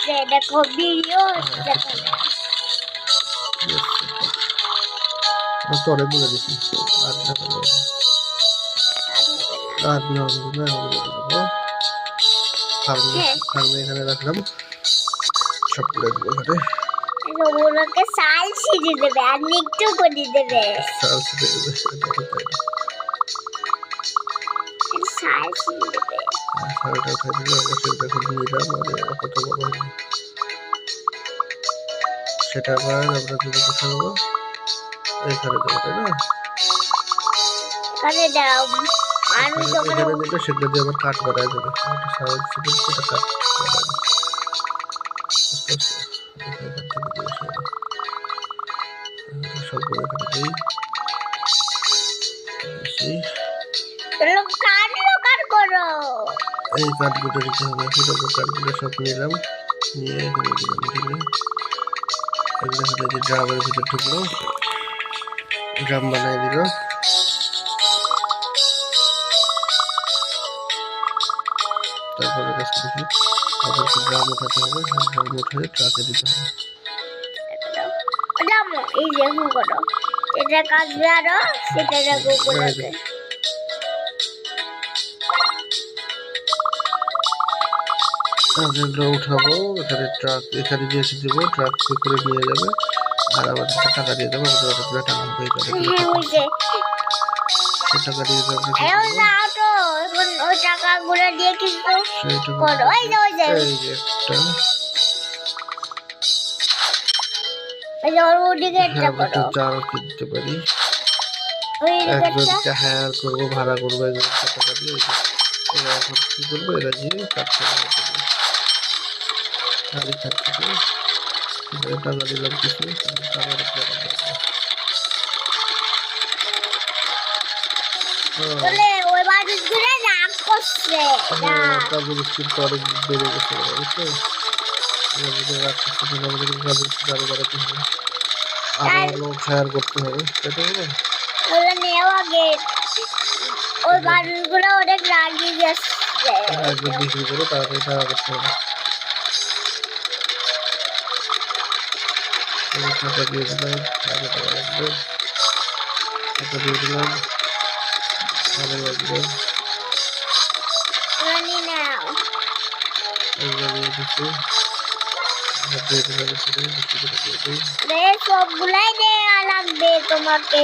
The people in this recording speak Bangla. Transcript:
হচ্ছে, দেখো ভিডিও হচ্ছে। তোরে বলে দিচ্ছি আর ফার্মে এখানে রাখলাম সবগুলো এখানে ওগুলোকে সাল ছিঁড়ে দেবে আর একটু করে দেবে। সাল ছিঁড়ে দেবে সাল ছিঁড়ে দেবে। সালটা উঠাই দিলে অবশ্যই দেখো নিলাম আর কত বড় হলো সেটা আবার আমরা যদি কোথায় দেবো এখানে দেবো তাই না? এখানে দাও মানুষ এখানে দিলে সেটা দিয়ে আবার কাট বাড়ায় দেবে সাল ছিঁড়ে সেটা কাট বাড়ায় সবগুলো এখানে দিই এই কাঠগুলো দিতে হবে সেটাকে কাঠগুলো সব নিলাম নিয়ে এখানে দিলাম দিলে এগুলো হলো যে ড্রামের ভিতরে ঢুকলো ড্রাম বানাই দিল তারপরে কাজটা দেখি তাদেরকে ড্রাম উঠাতে হবে ড্রাম উঠে ট্রাকে দিতে হবে এই যে হুম করো এটা কাটবে আরো সেটা রাখবো করে এগুলো উঠাবো এখানে ট্রাক এখানে দিয়ে এসে দেবো ট্রাক করে নিয়ে যাবে আর আমাদেরকে টাকা দিয়ে দেবো আমাদের অনেকগুলো টাকা হয়ে যাবে টাকা দিয়ে দেবো ওই টাকাগুলো দিয়ে কিন্তু করো এই যে একটা চাল কিনতে পারি একজনকে হায়ার করবো ভাড়া করবো একজনকে টাকা দিয়ে এরা এখন কি করবো এরা গিয়ে কাটতে হবে গাড়ি কাটতে টাকা দিলাম কিছু টাকা বেড়ে গেছে বুঝছো আরো বাড়াতে হবে আরো লোক হায়ার করতে হবে সেটা হবে ওই মানুষগুলো অনেক রাগি যাচ্ছে বিক্রি করে তাড়াতাড়ি টাকা করতে হবে টাকা দিয়ে দিলাম টাকা লাগবে টাকা দিয়ে দিলাম ভালো লাগবে সবগুলাই দেওয়া লাগবে তোমাকে।